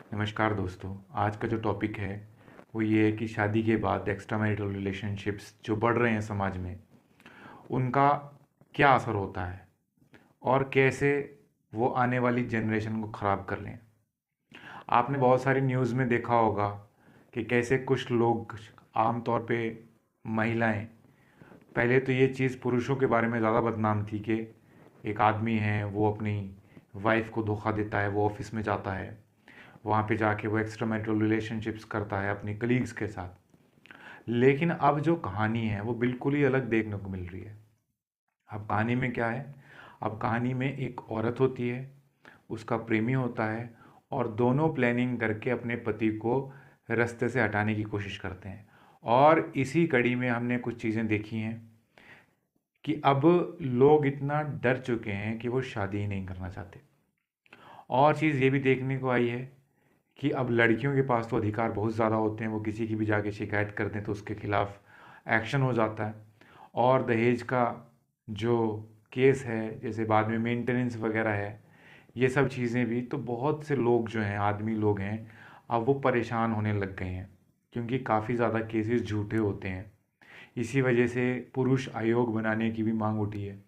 नमस्कार दोस्तों। आज का जो टॉपिक है वो ये है कि शादी के बाद एक्स्ट्रा मैरिटल रिलेशनशिप्स जो बढ़ रहे हैं समाज में, उनका क्या असर होता है और कैसे वो आने वाली जनरेशन को ख़राब कर रहे हैं। आपने बहुत सारी न्यूज़ में देखा होगा कि कैसे कुछ लोग, आम तौर पे महिलाएं, पहले तो ये चीज़ पुरुषों के बारे में ज़्यादा बदनाम थी कि एक आदमी है वो अपनी वाइफ को धोखा देता है, वो ऑफिस में जाता है, वहाँ पे जाके वो एक्स्ट्रा मैरिटल रिलेशनशिप्स करता है अपनी कलीग्स के साथ। लेकिन अब जो कहानी है वो बिल्कुल ही अलग देखने को मिल रही है। अब कहानी में क्या है? अब कहानी में एक औरत होती है, उसका प्रेमी होता है, और दोनों प्लानिंग करके अपने पति को रास्ते से हटाने की कोशिश करते हैं। और इसी कड़ी में हमने कुछ चीज़ें देखी हैं कि अब लोग इतना डर चुके हैं कि वो शादी ही नहीं करना चाहते। और चीज़ ये भी देखने को आई है कि अब लड़कियों के पास तो अधिकार बहुत ज़्यादा होते हैं, वो किसी की भी जाके शिकायत कर दें तो उसके खिलाफ एक्शन हो जाता है। और दहेज का जो केस है, जैसे बाद में मेंटेनेंस वगैरह है, ये सब चीज़ें भी, तो बहुत से लोग जो हैं, आदमी लोग हैं, अब वो परेशान होने लग गए हैं क्योंकि काफ़ी ज़्यादा केसेस झूठे होते हैं। इसी वजह से पुरुष आयोग बनाने की भी मांग उठी है।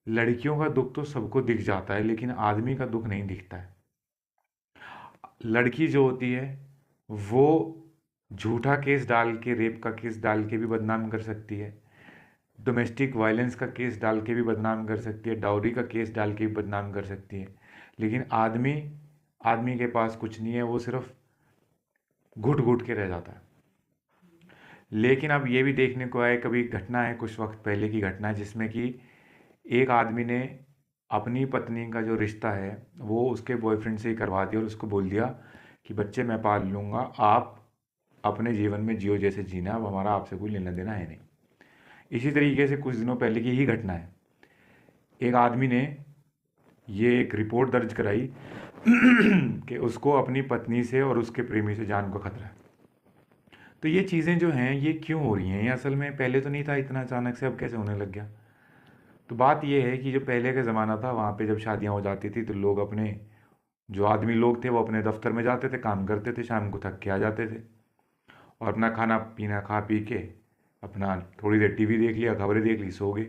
लड़कियों का दुख तो सबको दिख जाता है लेकिन आदमी का दुख नहीं दिखता है। लड़की जो होती है वो झूठा केस डाल के, रेप का केस डाल के भी बदनाम कर सकती है, डोमेस्टिक वायलेंस का केस डाल के भी बदनाम कर सकती है, डाउरी का केस डाल के भी बदनाम कर सकती है। लेकिन आदमी, आदमी के पास कुछ नहीं है, वो सिर्फ घुट घुट के रह जाता है। लेकिन अब ये भी देखने को आया, कभी घटना है, कुछ वक्त पहले की घटना है, जिसमें कि एक आदमी ने अपनी पत्नी का जो रिश्ता है वो उसके बॉयफ्रेंड से ही करवा दिया और उसको बोल दिया कि बच्चे मैं पाल लूँगा, आप अपने जीवन में जियो जैसे जीना, अब हमारा आपसे कोई लेना देना है नहीं। इसी तरीके से कुछ दिनों पहले की ही घटना है। एक आदमी ने ये एक रिपोर्ट दर्ज कराई कि उसको अपनी पत्नी से और उसके प्रेमी से जान को खतरा है। तो ये चीज़ें जो हैं ये क्यों हो रही हैं? ये असल में पहले तो नहीं था इतना, अचानक से अब कैसे होने लग गया? तो बात ये है कि जो पहले का ज़माना था, वहाँ पे जब शादियाँ हो जाती थी तो लोग अपने, जो आदमी लोग थे वो अपने दफ्तर में जाते थे, काम करते थे, शाम को थक के आ जाते थे और अपना खाना पीना खा पी के अपना थोड़ी देर टीवी देख लिया, खबरें देख ली, सो गए।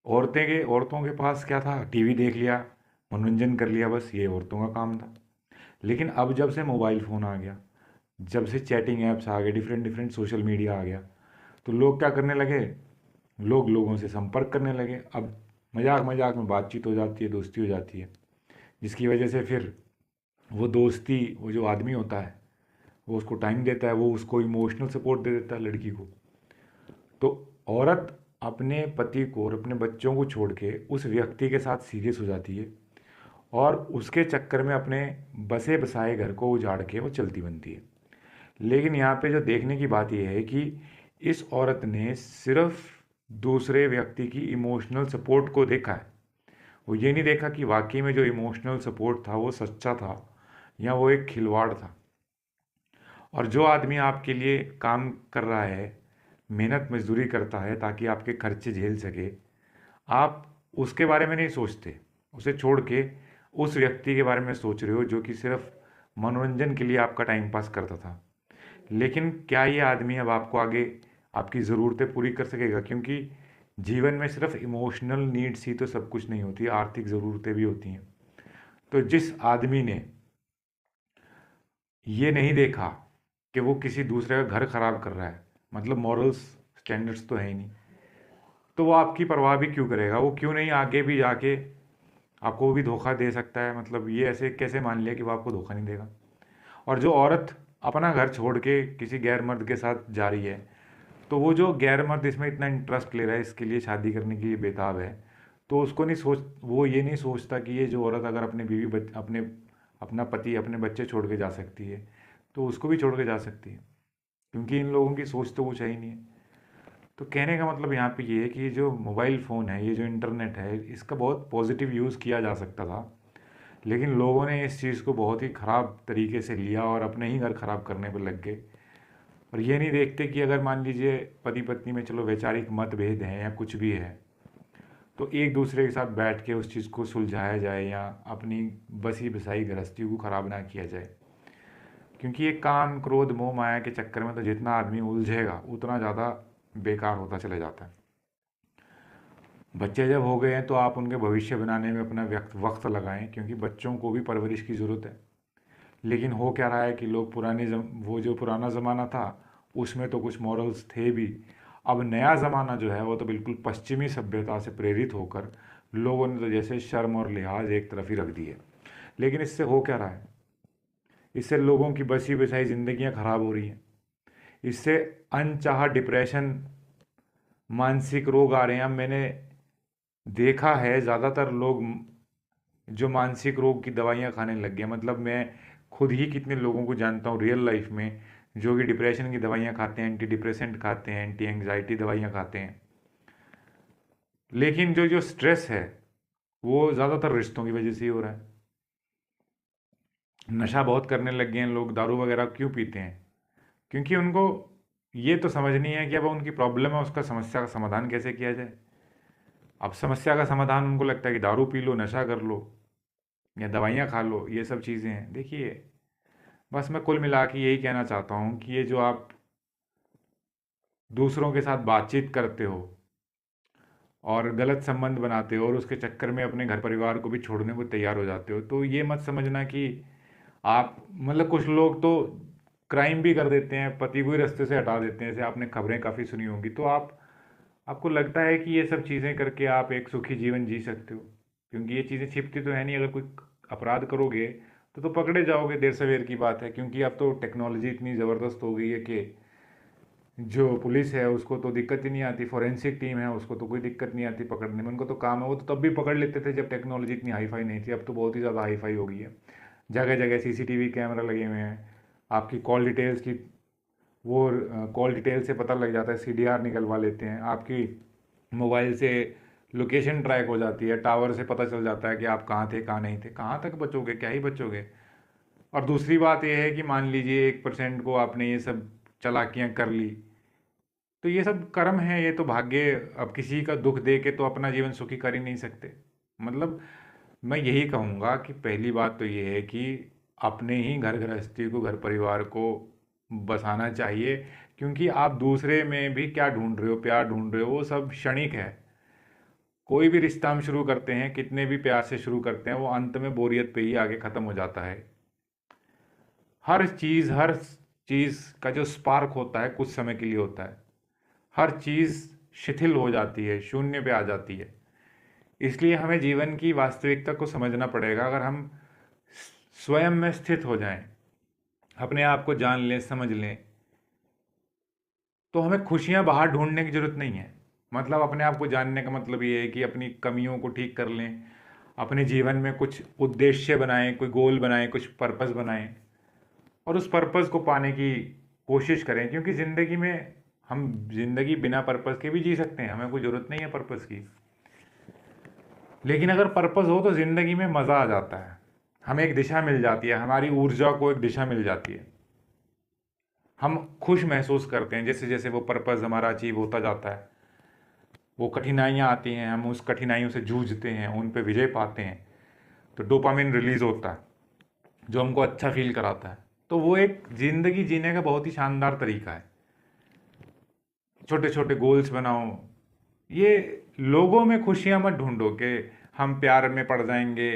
औरतों के पास क्या था? टीवी देख लिया, मनोरंजन कर लिया, बस ये औरतों का काम था। लेकिन अब जब से मोबाइल फ़ोन आ गया, जब से चैटिंग ऐप्स आ गए, डिफरेंट डिफरेंट सोशल मीडिया आ गया, तो लोग क्या करने लगे? लोग लोगों से संपर्क करने लगे। अब मजाक मजाक में बातचीत हो जाती है, दोस्ती हो जाती है, जिसकी वजह से फिर वो दोस्ती, वो जो आदमी होता है वो उसको टाइम देता है, वो उसको इमोशनल सपोर्ट दे देता है लड़की को। तो औरत अपने पति को और अपने बच्चों को छोड़ के उस व्यक्ति के साथ सीरियस हो जाती है और उसके चक्कर में अपने बसे बसाए घर को उजाड़ के वो चलती बनती है। लेकिन यहाँ पे जो देखने की बात यह है कि इस औरत ने सिर्फ दूसरे व्यक्ति की इमोशनल सपोर्ट को देखा है। वो ये नहीं देखा कि वाकई में जो इमोशनल सपोर्ट था वो सच्चा था या वो एक खिलवाड़ था। और जो आदमी आपके लिए काम कर रहा है, मेहनत मजदूरी करता है ताकि आपके खर्चे झेल सके, आप उसके बारे में नहीं सोचते। उसे छोड़ के उस व्यक्ति के बारे में सोच रहे हो जो कि सिर्फ मनोरंजन के लिए आपका टाइम पास करता था। लेकिन क्या ये आदमी अब आपको आगे आपकी ज़रूरतें पूरी कर सकेगा? क्योंकि जीवन में सिर्फ इमोशनल नीड्स ही तो सब कुछ नहीं होती, आर्थिक ज़रूरतें भी होती हैं। तो जिस आदमी ने ये नहीं देखा कि वो किसी दूसरे का घर खराब कर रहा है, मतलब मॉरल्स स्टैंडर्ड्स तो है ही नहीं, तो वो आपकी परवाह भी क्यों करेगा? वो क्यों नहीं आगे भी जाके आपको भी धोखा दे सकता है? मतलब ये ऐसे कैसे मान लिया कि वो आपको धोखा नहीं देगा? और जो औरत अपना घर छोड़ के किसी गैर मर्द के साथ जा रही है, तो वो जो गैर मर्द इसमें इतना इंटरेस्ट ले रहा है, इसके लिए शादी करने के लिए बेताब है, तो उसको नहीं सोच, वो ये नहीं सोचता कि ये जो औरत अगर अपने बीवी अपने अपना पति, अपने बच्चे छोड़ के जा सकती है तो उसको भी छोड़ के जा सकती है। क्योंकि इन लोगों की सोच तो कुछ है ही नहीं है। तो कहने का मतलब यहाँ पे ये है कि ये जो मोबाइल फ़ोन है, ये जो इंटरनेट है, इसका बहुत पॉजिटिव यूज़ किया जा सकता था, लेकिन लोगों ने इस चीज़ को बहुत ही ख़राब तरीके से लिया और अपने ही घर ख़राब करने पर लग गए। और ये नहीं देखते कि अगर मान लीजिए पति पत्नी में चलो वैचारिक मतभेद हैं या कुछ भी है, तो एक दूसरे के साथ बैठ के उस चीज़ को सुलझाया जाए या अपनी बसी बसाई गृहस्थी को ख़राब ना किया जाए। क्योंकि ये काम क्रोध मोह माया के चक्कर में तो जितना आदमी उलझेगा उतना ज़्यादा बेकार होता चला जाता है। बच्चे जब हो गए हैं तो आप उनके भविष्य बनाने में अपना वक्त लगाएं, क्योंकि बच्चों को भी परवरिश की ज़रूरत है। लेकिन हो क्या रहा है कि लोग वो जो पुराना ज़माना था उसमें तो कुछ मॉरल्स थे भी। अब नया ज़माना जो है वो तो बिल्कुल पश्चिमी सभ्यता से प्रेरित होकर लोगों ने तो जैसे शर्म और लिहाज एक तरफ ही रख दी है। लेकिन इससे हो क्या रहा है? इससे लोगों की बसी बसाई ज़िंदगियाँ ख़राब हो रही हैं। इससे अनचाहा डिप्रेशन, मानसिक रोग आ रहे हैं। अब मैंने देखा है ज़्यादातर लोग जो मानसिक रोग की दवाइयाँ खाने लग गए, मतलब मैं खुद ही कितने लोगों को जानता हूँ रियल लाइफ में जो कि डिप्रेशन की दवाइयाँ खाते हैं, एंटी डिप्रेसेंट खाते हैं, एंटी एंग्जाइटी दवाइयाँ खाते हैं। लेकिन जो जो स्ट्रेस है वो ज़्यादातर रिश्तों की वजह से ही हो रहा है। नशा बहुत करने लग गए हैं लोग। दारू वगैरह क्यों पीते हैं? क्योंकि उनको ये तो समझ नहीं है कि अब उनकी प्रॉब्लम है, उसका समस्या का समाधान कैसे किया जाए। अब समस्या का समाधान उनको लगता है कि दारू पी लो, नशा कर लो या दवाइयाँ खा लो, ये सब चीज़ें हैं। देखिए, बस मैं कुल मिला के यही कहना चाहता हूँ कि ये जो आप दूसरों के साथ बातचीत करते हो और गलत संबंध बनाते हो और उसके चक्कर में अपने घर परिवार को भी छोड़ने को तैयार हो जाते हो, तो ये मत समझना कि आप, मतलब कुछ लोग तो क्राइम भी कर देते हैं, पति को ही रास्ते से हटा देते हैं। जैसे आपने खबरें काफ़ी सुनी होंगी। तो आपको लगता है कि ये सब चीज़ें करके आप एक सुखी जीवन जी सकते हो, क्योंकि ये चीज़ें छिपती तो है नहीं। अगर कोई अपराध करोगे तो पकड़े जाओगे, देर सवेर की बात है। क्योंकि अब तो टेक्नोलॉजी इतनी ज़बरदस्त हो गई है कि जो पुलिस है उसको तो दिक्कत ही नहीं आती, फॉरेंसिक टीम है उसको तो कोई दिक्कत नहीं आती पकड़ने में। उनको तो काम है, वो तो तब भी पकड़ लेते थे जब टेक्नोलॉजी इतनी हाई फाई नहीं थी। अब तो बहुत ही ज़्यादा हाई फाई हो गई है। जगह जगह सीसीटीवी कैमरा लगे हुए हैं। आपकी कॉल डिटेल्स की वो कॉल डिटेल से पता लग जाता है, सीडीआर निकलवा लेते हैं। आपकी मोबाइल से लोकेशन ट्रैक हो जाती है, टावर से पता चल जाता है कि आप कहाँ थे कहाँ नहीं थे। कहाँ तक बचोगे, क्या ही बचोगे। और दूसरी बात यह है कि मान लीजिए 1% को आपने ये सब चालाकियाँ कर ली, तो ये सब कर्म है, ये तो भाग्य। अब किसी का दुख दे के तो अपना जीवन सुखी कर ही नहीं सकते। मतलब मैं यही कहूँगा कि पहली बात तो ये है कि अपने ही घर गृहस्थी को, घर परिवार को बसाना चाहिए। क्योंकि आप दूसरे में भी क्या ढूंढ रहे हो, प्यार ढूंढ रहे हो, वो सब क्षणिक है। कोई भी रिश्ता हम शुरू करते हैं, कितने भी प्यार से शुरू करते हैं, वो अंत में बोरियत पे ही आगे ख़त्म हो जाता है। हर चीज़ का जो स्पार्क होता है कुछ समय के लिए होता है। हर चीज़ शिथिल हो जाती है, शून्य पे आ जाती है। इसलिए हमें जीवन की वास्तविकता को समझना पड़ेगा। अगर हम स्वयं में स्थित हो जाएं, अपने आप को जान लें, समझ लें, तो हमें खुशियां बाहर ढूंढने की ज़रूरत नहीं है। मतलब अपने आप को जानने का मतलब ये है कि अपनी कमियों को ठीक कर लें, अपने जीवन में कुछ उद्देश्य बनाएं, कोई गोल बनाएं, कुछ पर्पस बनाएं और उस पर्पस को पाने की कोशिश करें। क्योंकि ज़िंदगी में हम ज़िंदगी बिना पर्पस के भी जी सकते हैं, हमें कोई ज़रूरत नहीं है पर्पस की। लेकिन अगर पर्पस हो तो ज़िंदगी में मज़ा आ जाता है, हमें एक दिशा मिल जाती है, हमारी ऊर्जा को एक दिशा मिल जाती है, हम खुश महसूस करते हैं। जैसे जैसे वो पर्पस हमारा अचीव होता जाता है, वो कठिनाइयाँ आती हैं, हम उस कठिनाइयों से जूझते हैं, उन पे विजय पाते हैं, तो डोपामिन रिलीज़ होता है जो हमको अच्छा फील कराता है। तो वो एक ज़िंदगी जीने का बहुत ही शानदार तरीका है। छोटे छोटे गोल्स बनाओ। ये लोगों में खुशियाँ मत ढूंढो कि हम प्यार में पड़ जाएंगे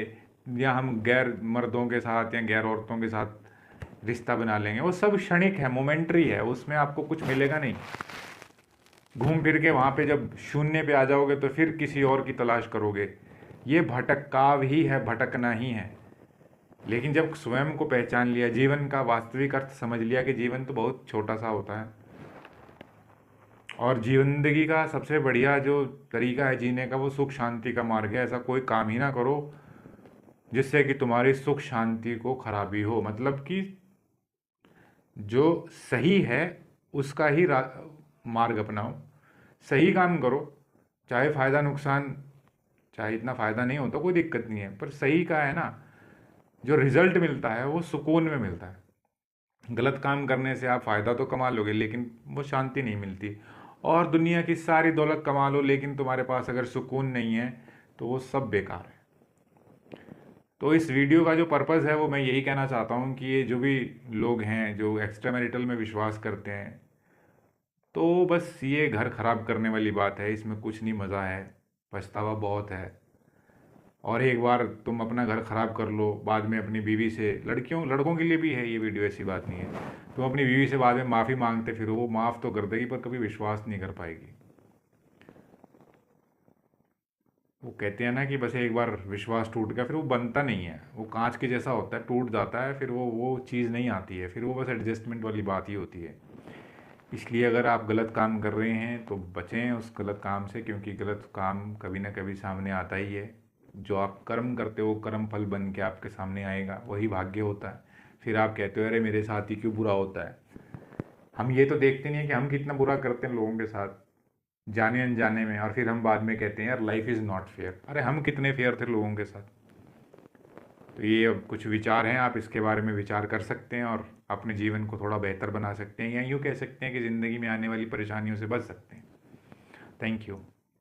या हम गैर मर्दों के साथ या गैर औरतों के साथ रिश्ता बना लेंगे। वो सब क्षणिक है, मोमेंट्री है, उसमें आपको कुछ मिलेगा नहीं। घूम फिर के वहाँ पे जब शून्य पे आ जाओगे तो फिर किसी और की तलाश करोगे। ये भटकाव ही है, भटकना ही है। लेकिन जब स्वयं को पहचान लिया, जीवन का वास्तविक अर्थ समझ लिया कि जीवन तो बहुत छोटा सा होता है और जिंदगी का सबसे बढ़िया जो तरीका है जीने का वो सुख शांति का मार्ग है। ऐसा कोई काम ही ना करो जिससे कि तुम्हारी सुख शांति को खराबी हो। मतलब कि जो सही है उसका ही मार्ग अपनाओ, सही काम करो। चाहे फ़ायदा नुकसान, चाहे इतना फ़ायदा नहीं होता कोई दिक्कत नहीं है, पर सही का है ना, जो रिजल्ट मिलता है वो सुकून में मिलता है। गलत काम करने से आप फ़ायदा तो कमा लोगे लेकिन वो शांति नहीं मिलती। और दुनिया की सारी दौलत कमा लो, लेकिन तुम्हारे पास अगर सुकून नहीं है तो वो सब बेकार है। तो इस वीडियो का जो पर्पज़ है वो मैं यही कहना चाहता हूँ कि ये जो भी लोग हैं जो एक्स्ट्रा मैरिटल में विश्वास करते हैं, तो बस ये घर ख़राब करने वाली बात है, इसमें कुछ नहीं मज़ा है, पछतावा बहुत है। और एक बार तुम अपना घर ख़राब कर लो, बाद में अपनी बीवी से, लड़कियों लड़कों के लिए भी है ये वीडियो, ऐसी बात नहीं है, तुम अपनी बीवी से बाद में माफ़ी मांगते फिरो, वो माफ़ तो कर देगी पर कभी विश्वास नहीं कर पाएगी। वो कहते हैं ना कि बस एक बार विश्वास टूट गया फिर वो बनता नहीं है, वो कांच के जैसा होता है, टूट जाता है, फिर वो चीज़ नहीं आती है, फिर वो बस एडजस्टमेंट वाली बात ही होती है। इसलिए अगर आप गलत काम कर रहे हैं तो बचें उस गलत काम से, क्योंकि गलत काम कभी ना कभी सामने आता ही है। जो आप कर्म करते हो कर्म फल बन के आपके सामने आएगा, वही भाग्य होता है। फिर आप कहते हो अरे मेरे साथ ही क्यों बुरा होता है। हम ये तो देखते नहीं है कि हम कितना बुरा करते हैं लोगों के साथ जाने अनजाने में, और फिर हम बाद में कहते हैं यार लाइफ इज़ नॉट फेयर। अरे हम कितने फेयर थे लोगों के साथ। तो ये अब कुछ विचार हैं, आप इसके बारे में विचार कर सकते हैं और अपने जीवन को थोड़ा बेहतर बना सकते हैं, या यूँ कह सकते हैं कि ज़िंदगी में आने वाली परेशानियों से बच सकते हैं। Thank you.